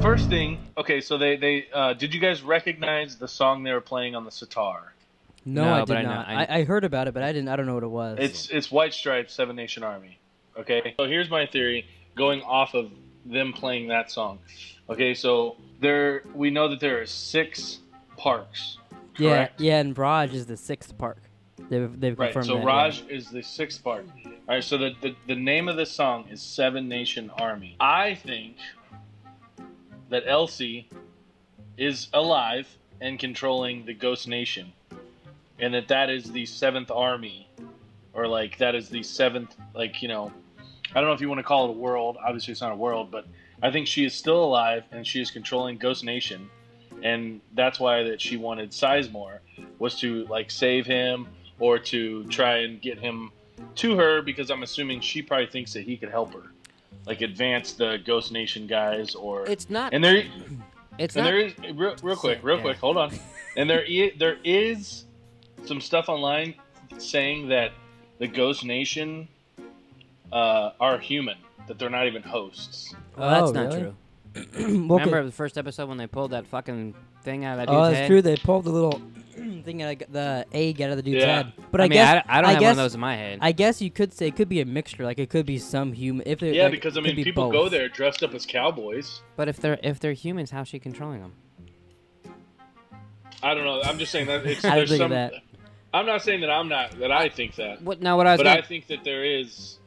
first thing, okay, so they did you guys recognize the song they were playing on the sitar? No, I did not. I heard about it, but I don't know what it was. It's White Stripes, Seven Nation Army. Okay, so here's my theory going off of them playing that song. Okay, so we know that there are 6 parks. Correct? Yeah, and Raj is the 6th park. They've confirmed right. So that, Raj is the 6th park. All right, so the name of this song is Seven Nation Army. I think that Elsie is alive and controlling the Ghost Nation, and that is the 7th Army, or like that is the 7th, like, you know, I don't know if you want to call it a world. Obviously, it's not a world, but I think she is still alive and she is controlling Ghost Nation, and that's why that she wanted Sizemore, was to like save him or to try and get him to her, because I'm assuming she probably thinks that he could help her, like advance the Ghost Nation guys, or it's not. And there, it's and not. there is real quick, hold on, and there is some stuff online saying that the Ghost Nation are human, that they're not even hosts. Oh, that's not really? true. Remember the first episode when they pulled that fucking thing out of that dude's head? Oh, that's true. They pulled the little thing out of the egg out of the dude's head. But I guess I don't have one of those in my head. I guess you could say it could be a mixture. Like it could be some human. Yeah, because I mean, people go there dressed up as cowboys. But if they're humans, how's she controlling them? I don't know. I'm just saying that it's. I there's think some. that. I'm not saying that I'm not. That I think that. I think that there is.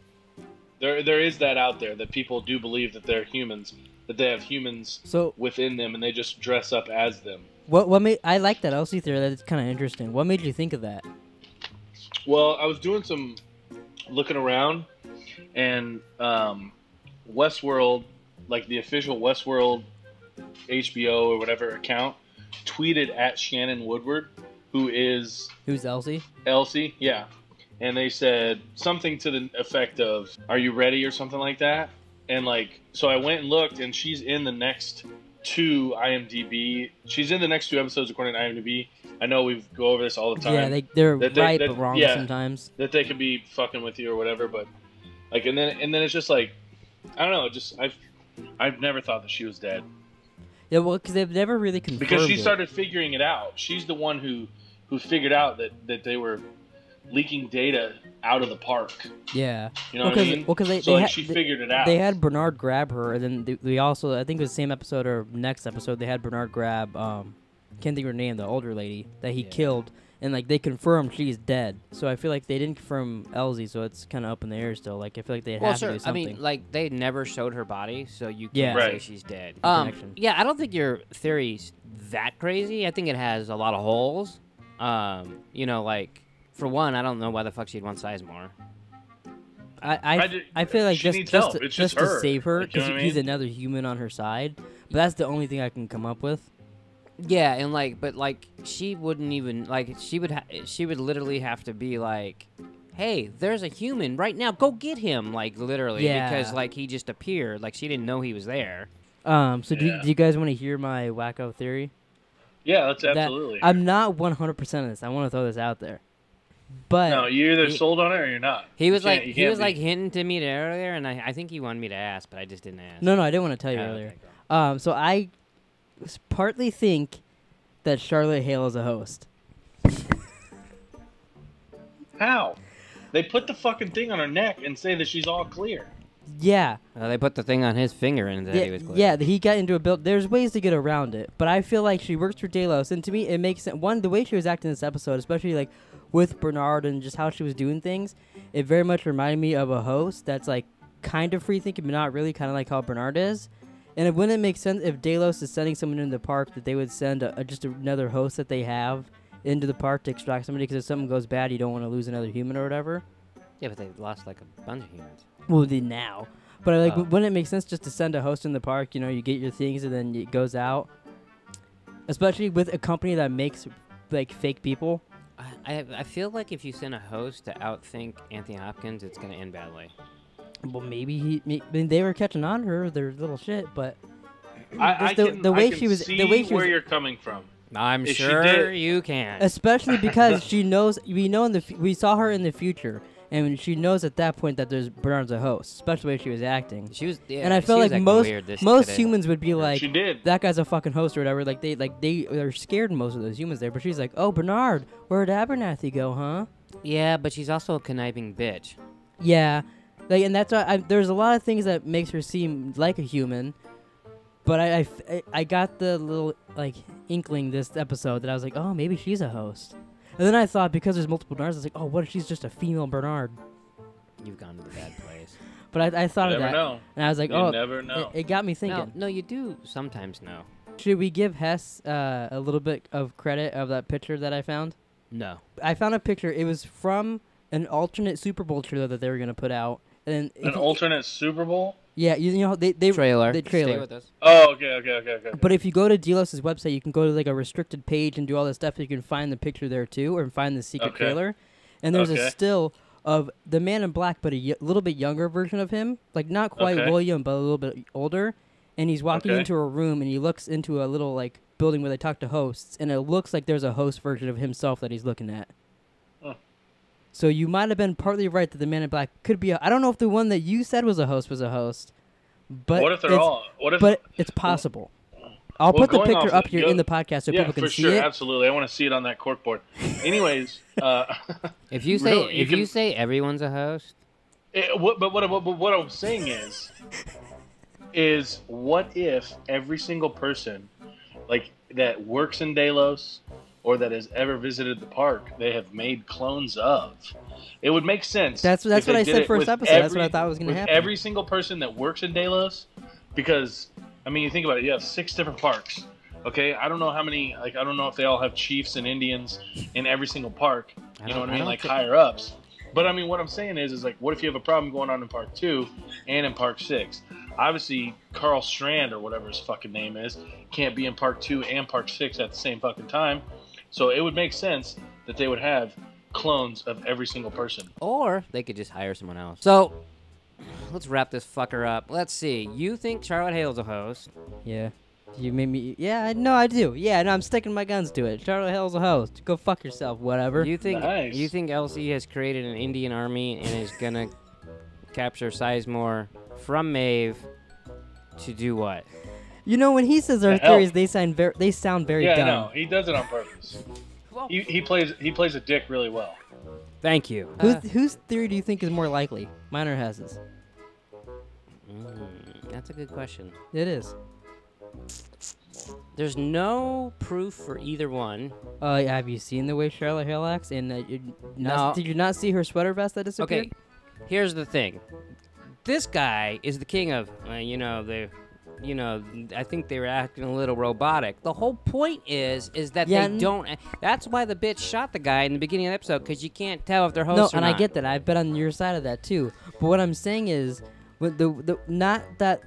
There is that out there, that people do believe that they're humans, that they have humans within them, and they just dress up as them. What made I like that Elsie theory? That's kind of interesting. What made you think of that? Well, I was doing some looking around, and Westworld, like the official Westworld HBO or whatever account, tweeted at Shannon Woodward, who's Elsie? Elsie, yeah. And they said something to the effect of, "Are you ready?" or something like that. And like, so I went and looked, and she's in the next 2 IMDb. She's in the next 2 episodes according to IMDb. I know we go over this all the time. Yeah, they're right but wrong sometimes. That they could be fucking with you or whatever, but like, and then it's just like, I don't know. Just I've never thought that she was dead. Yeah, well, because they've never really confirmed because she started figuring it out. She's the one who figured out that they were leaking data out of the park. Yeah. You know what I mean? Well, because she figured it out. They had Bernard grab her, and then they also, I think it was the same episode or next episode, they had Bernard grab, can't think of her name, the older lady that he killed, and like they confirmed she's dead. So I feel like they didn't confirm Elsie, so it's kind of up in the air still. Like I feel like they have to do something. I mean, like they never showed her body, so you can't say she's dead. Yeah, I don't think your theory's that crazy. I think it has a lot of holes. You know, like. For one, I don't know why the fuck she'd want Sizemore. I feel like just to save her, because like, he's another human on her side. But that's the only thing I can come up with. Yeah, and like, but like, she wouldn't even like. She would literally have to be like, "Hey, there's a human right now. Go get him!" Like literally, because like he just appeared. Like she didn't know he was there. So do you guys want to hear my wacko theory? Yeah, that's absolutely. I'm not 100% of this. I want to throw this out there. But no, you're either sold on it or you're not. He was like hinting to me earlier, and I think he wanted me to ask, but I just didn't ask. No, I didn't want to tell you earlier. Okay, so I partly think that Charlotte Hale is a host. How? They put the fucking thing on her neck and say that she's all clear. Yeah. They put the thing on his finger and that he was clear. Yeah, he got into a build. There's ways to get around it, but I feel like she works for Delos, and to me, it makes sense. One, the way she was acting in this episode, especially like with Bernard and just how she was doing things, it very much reminded me of a host that's like kind of free thinking, but not really, kind of like how Bernard is. And it wouldn't make sense if Delos is sending someone into the park that they would send just another host that they have into the park to extract somebody, because if something goes bad, you don't want to lose another human or whatever. Yeah, but they lost like a bunch of humans. Well, they now. But like, wouldn't it make sense just to send a host in the park? You know, you get your things and then it goes out. Especially with a company that makes like fake people. I feel like if you send a host to outthink Anthony Hopkins, it's gonna end badly. Well, maybe they were catching on to her, their little shit, but I can see where you're coming from. I'm sure you can. Especially because she knows. We saw her in the future, and she knows at that point that there's Bernard's a host, especially the way she was acting. She was, yeah, and I feel like most today. humans would be like, She did. that guy's a fucking host or whatever. Like they are scared, most of those humans there. But she's like, oh, Bernard, where'd Abernathy go, huh? Yeah, but she's also a conniving bitch. Yeah, like, and that's why there's a lot of things that makes her seem like a human. But I got the little like inkling this episode that I was like, oh, maybe she's a host. And then I thought, because there's multiple Bernards, I was like, oh, what if she's just a female Bernard? You've gone to the bad place. But I thought of that, know. and I was like, You never know. It got me thinking. No, you do sometimes know. Should we give Hess a little bit of credit of that picture that I found? No. I found a picture. It was from an alternate Super Bowl trailer that they were gonna put out. And An alternate Super Bowl? Yeah, you know they trailer. The trailer. Stay with us. Oh, okay. But if you go to Delos' website, you can go to like a restricted page and do all this stuff. You can find the picture there too, or find the secret trailer. And there's a still of the Man in Black, but a little bit younger version of him, like not quite William, but a little bit older. And he's walking into a room, and he looks into a little like building where they talk to hosts, and it looks like there's a host version of himself that he's looking at. So you might have been partly right that the Man in Black could be I don't know if the one that you said was a host, but what if they're all? But it's possible. I'll put the picture up here in the podcast so people can see it. Yeah, for sure, absolutely. I want to see it on that corkboard. Anyways, if you say everyone's a host, but what I'm saying is what if every single person like that works in Delos or that has ever visited the park, they have made clones of? It would make sense. That's what I said first episode. That's what I thought was going to happen. Every single person that works in Delos, because I mean, you think about it. You have 6 different parks. Okay, I don't know how many. Like, I don't know if they all have chiefs and Indians in every single park. You know what I mean? Like higher ups. But I mean, what I'm saying is like, what if you have a problem going on in Park 2 and in Park 6? Obviously, Carl Strand or whatever his fucking name is can't be in Park 2 and Park 6 at the same fucking time. So it would make sense that they would have clones of every single person. Or they could just hire someone else. So let's wrap this fucker up. Let's see. You think Charlotte Hale's a host? Yeah. You made me. Yeah, no, I do. Yeah, no, I'm sticking my guns to it. Charlotte Hale's a host. Go fuck yourself, whatever. You think? Nice. You think Elsie has created an Indian army and is gonna capture Sizemore from Maeve to do what? You know, when he says our theories, they sound very dumb. Yeah, no, he does it on purpose. He plays a dick really well. Thank you. Whose theory do you think is more likely? Mine or Hess's? That's a good question. It is. There's no proof for either one. Have you seen the way Charlotte Hale acts? And No. Did you not see her sweater vest that disappeared? Okay, here's the thing. This guy is the king of, I think they were acting a little robotic. The whole point is that they don't. That's why the bitch shot the guy in the beginning of the episode, because you can't tell if they're hosts or not. No, and I get that. I've been on your side of that too. But what I'm saying is, not that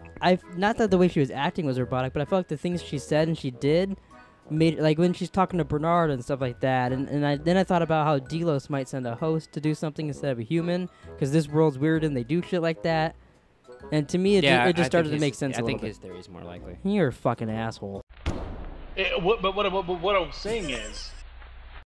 the way she was acting was robotic, but I felt like the things she said and she did made, like when she's talking to Bernard and stuff like that. And then I thought about how Delos might send a host to do something instead of a human, because this world's weird and they do shit like that. And to me, it just started to make sense a little bit. I think his theory is more likely. You're a fucking asshole. But what I'm saying is,